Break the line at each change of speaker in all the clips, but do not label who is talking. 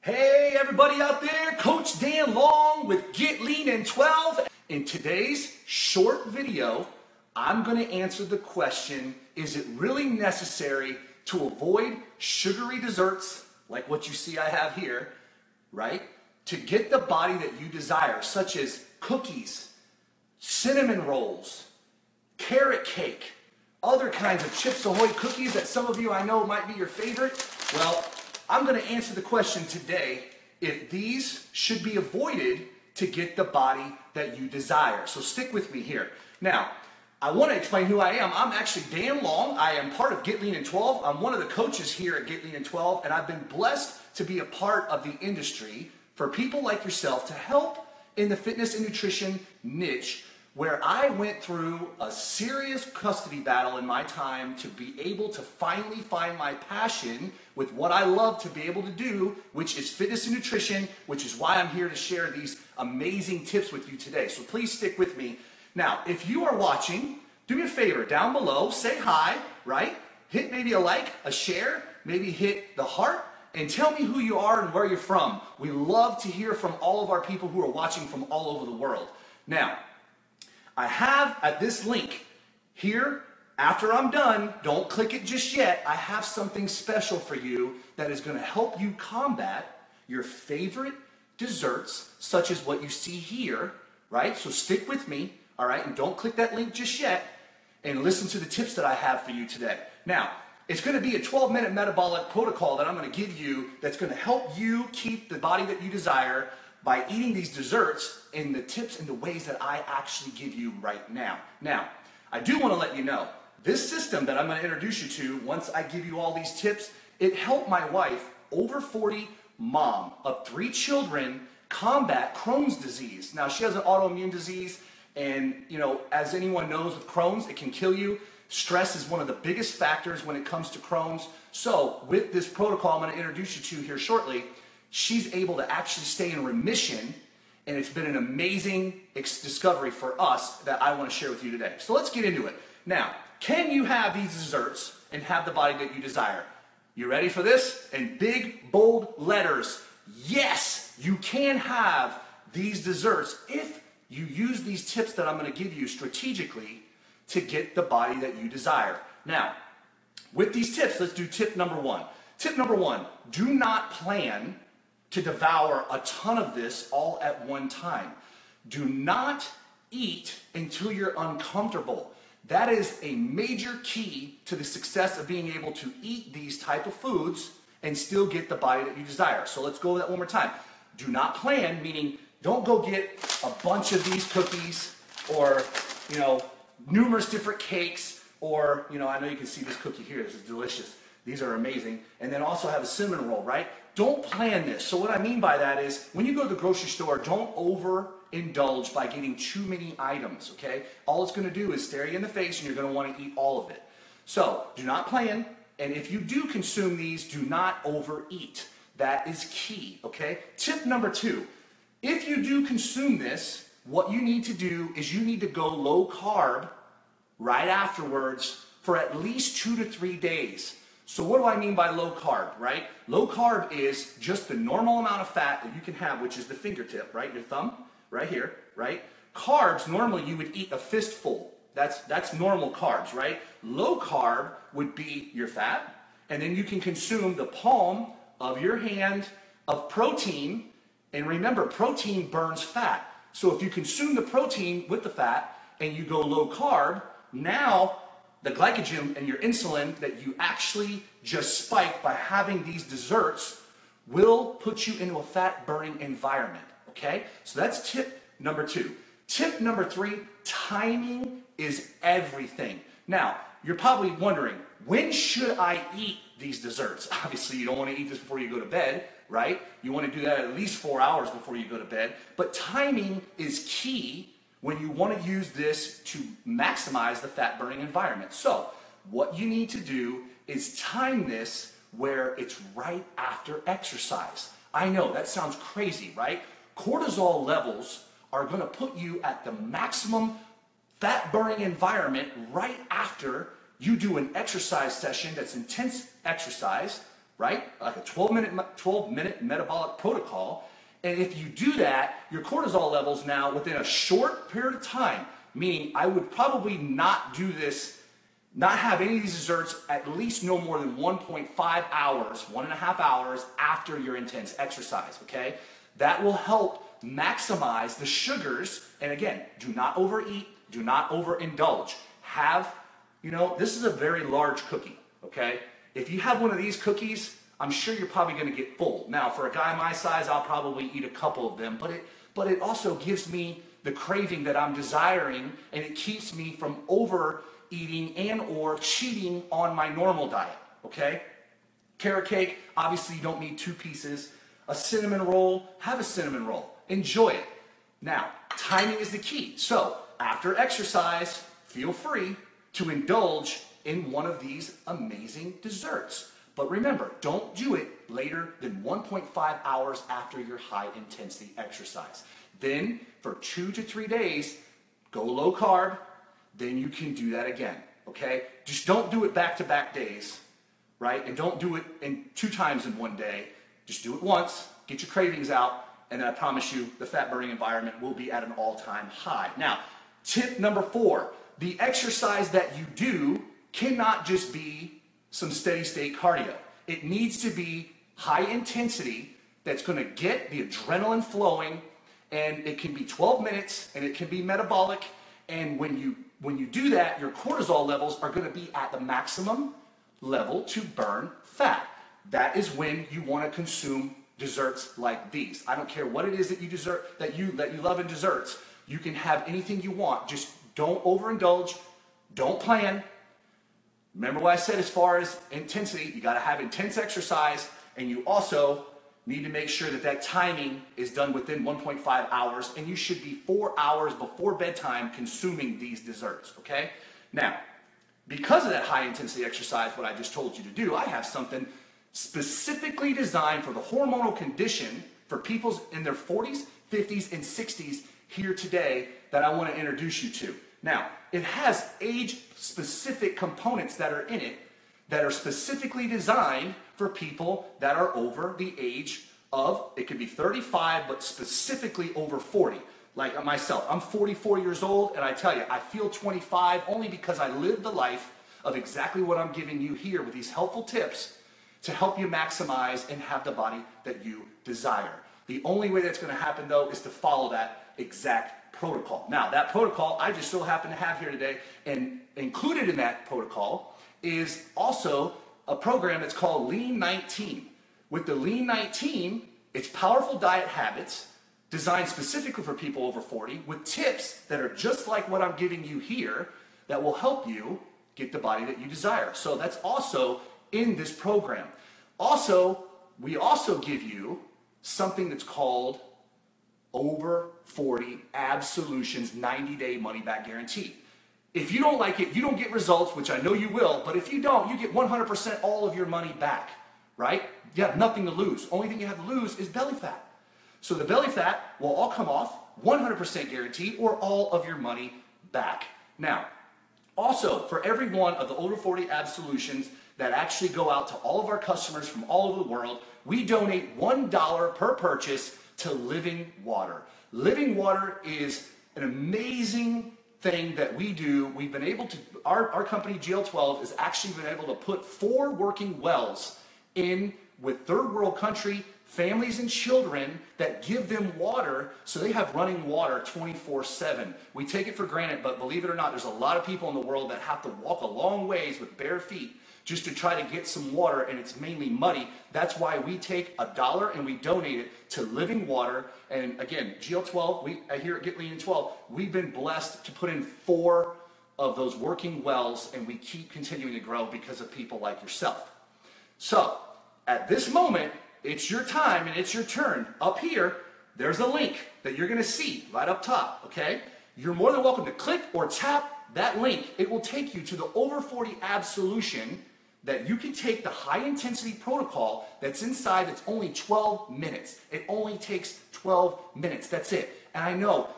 Hey everybody out there, Coach Dan Long with Get Lean in 12. In today's short video, I'm going to answer the question, is it really necessary to avoid sugary desserts like what you see I have here, right? To get the body that you desire, such as cookies, cinnamon rolls, carrot cake, other kinds of Chips Ahoy cookies that some of you I know might be your favorite. Well, I'm going to answer the question today if these should be avoided to get the body that you desire. So stick with me here. Now, I want to explain who I am. I'm actually Dan Long. I am part of Get Lean in 12. I'm one of the coaches here at Get Lean in 12, and I've been blessed to be a part of the industry for people like yourself to help in the fitness and nutrition niche, where I went through a serious custody battle in my time to be able to finally find my passion with what I love to be able to do, which is fitness and nutrition, which is why I'm here to share these amazing tips with you today. So please stick with me. Now, if you are watching, do me a favor, down below, say hi, right? Hit maybe a like, a share, maybe hit the heart, and tell me who you are and where you're from. We love to hear from all of our people who are watching from all over the world. Now, I have at this link here, after I'm done, don't click it just yet, I have something special for you that is going to help you combat your favorite desserts, such as what you see here, right? So stick with me, all right? And don't click that link just yet, and listen to the tips that I have for you today. Now, it's going to be a 12-minute metabolic protocol that I'm going to give you that's going to help you keep the body that you desire by eating these desserts in the tips and the ways that I actually give you right now. Now, I do want to let you know, this system that I'm going to introduce you to, once I give you all these tips, it helped my wife, over 40, mom of 3 children, combat Crohn's disease. Now, she has an autoimmune disease, and as anyone knows with Crohn's, it can kill you. Stress is one of the biggest factors when it comes to Crohn's. So with this protocol I'm going to introduce you to here shortly, she's able to actually stay in remission, and it's been an amazing discovery for us that I want to share with you today. So let's get into it. Now, can you have these desserts and have the body that you desire? You ready for this? In big, bold letters, yes, you can have these desserts if you use these tips that I'm going to give you strategically to get the body that you desire. Now, with these tips, let's do tip number 1. Tip number 1, do not plan to devour a ton of this all at one time. Do not eat until you're uncomfortable. That is a major key to the success of being able to eat these type of foods and still get the body that you desire. So let's go over that one more time. Do not plan, meaning don't go get a bunch of these cookies or, numerous different cakes, or, I know you can see this cookie here. This is delicious. These are amazing. And then also have a cinnamon roll, right? Don't plan this. So what I mean by that is when you go to the grocery store, don't overindulge by getting too many items, okay? All it's going to do is stare you in the face, and you're going to want to eat all of it. So do not plan. And if you do consume these, do not overeat. That is key, okay? Tip number 2, if you do consume this, what you need to do is you need to go low carb right afterwards for at least 2 to 3 days. So what do I mean by low carb, right? Low carb is just the normal amount of fat that you can have, which is the fingertip, right? Your thumb, right here, right? Carbs, normally you would eat a fistful. That's normal carbs, right? Low carb would be your fat, and then you can consume the palm of your hand of protein, and remember, protein burns fat. So if you consume the protein with the fat and you go low carb, now the glycogen and your insulin that you actually just spiked by having these desserts will put you into a fat burning environment, okay? So that's tip number 2. Tip number 3, timing is everything. Now, you're probably wondering, when should I eat these desserts? Obviously, you don't want to eat this before you go to bed, right? You want to do that at least 4 hours before you go to bed. But timing is key when you want to use this to maximize the fat burning environment. So what you need to do is time this where it's right after exercise. I know that sounds crazy, right? Cortisol levels are going to put you at the maximum fat burning environment right after you do an exercise session that's intense exercise, right? Like a 12-minute metabolic protocol. And if you do that, your cortisol levels now within a short period of time, meaning I would probably not do this, not have any of these desserts at least no more than 1.5 hours, 1.5 hours after your intense exercise, okay? That will help maximize the sugars. And again, do not overeat, do not overindulge. Have, this is a very large cookie, okay? If you have one of these cookies, I'm sure you're probably going to get full. Now, for a guy my size, I'll probably eat a couple of them, but it also gives me the craving that I'm desiring, and it keeps me from overeating and or cheating on my normal diet, okay? Carrot cake, obviously you don't need 2 pieces. A cinnamon roll, have a cinnamon roll. Enjoy it. Now, timing is the key. So, after exercise, feel free to indulge in one of these amazing desserts. But remember, don't do it later than 1.5 hours after your high intensity exercise. Then, for 2 to 3 days, go low carb, then you can do that again, okay? Just don't do it back-to-back days, right? And don't do it 2 times in one day. Just do it once, get your cravings out, and then I promise you the fat burning environment will be at an all-time high. Now, tip number 4, the exercise that you do cannot just be some steady state cardio. It needs to be high intensity that's going to get the adrenaline flowing, and it can be 12 minutes and it can be metabolic. And when you do that, your cortisol levels are going to be at the maximum level to burn fat. That is when you want to consume desserts like these. I don't care what it is that you love in desserts. You can have anything you want. Just don't overindulge. Don't plan. Remember what I said as far as intensity, you got to have intense exercise, and you also need to make sure that timing is done within 1.5 hours, and you should be 4 hours before bedtime consuming these desserts, okay? Now, because of that high intensity exercise, what I just told you to do, I have something specifically designed for the hormonal condition for people in their 40s, 50s, and 60s here today that I want to introduce you to. Now, it has age-specific components that are in it that are specifically designed for people that are over the age of, it could be 35, but specifically over 40. Like myself, I'm 44 years old, and I tell you, I feel 25 only because I lived the life of exactly what I'm giving you here with these helpful tips to help you maximize and have the body that you desire. The only way that's going to happen, though, is to follow that exact protocol. Now, that protocol I just so happen to have here today, and included in that protocol is also a program that's called Lean 19. With the Lean 19, it's powerful diet habits designed specifically for people over 40 with tips that are just like what I'm giving you here that will help you get the body that you desire. So that's also in this program. Also, we also give you something that's called Over 40 Ab Solutions 90-day money-back guarantee. If you don't like it, you don't get results, which I know you will, but if you don't, you get 100% all of your money back, right? You have nothing to lose. Only thing you have to lose is belly fat. So the belly fat will all come off, 100% guarantee, or all of your money back. Now, also, for every one of the Over 40 Ab Solutions that actually go out to all of our customers from all over the world, we donate $1 per purchase to Living Water. Living Water is an amazing thing that we do. We've been able to, our company GL12 has actually been able to put 4 working wells in with third world country families and children that give them water, so they have running water 24/7. We take it for granted, but believe it or not, there's a lot of people in the world that have to walk a long ways with bare feet just to try to get some water, and it's mainly muddy. That's why we take $1 and we donate it to Living Water. And again, GL12, here at Get Lean in 12, we've been blessed to put in 4 of those working wells, and we keep continuing to grow because of people like yourself. So, at this moment, it's your time and it's your turn. Up here, there's a link that you're gonna see right up top, okay? You're more than welcome to click or tap that link. It will take you to the Over 40 Ab Solution that you can take the high intensity protocol that's inside. That's only 12 minutes. It only takes 12 minutes, that's it. And I know,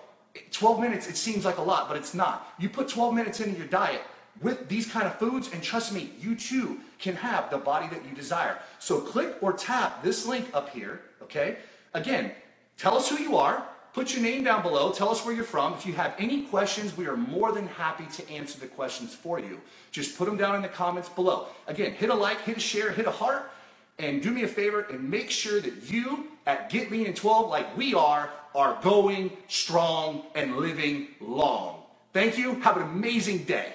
12 minutes, it seems like a lot, but it's not. You put 12 minutes into your diet, with these kind of foods, and trust me, you too can have the body that you desire. So click or tap this link up here, okay? Again, tell us who you are, put your name down below, tell us where you're from. If you have any questions, we are more than happy to answer the questions for you. Just put them down in the comments below. Again, hit a like, hit a share, hit a heart, and do me a favor and make sure that you at Get Lean in 12, like we are going strong and living long. Thank you. Have an amazing day.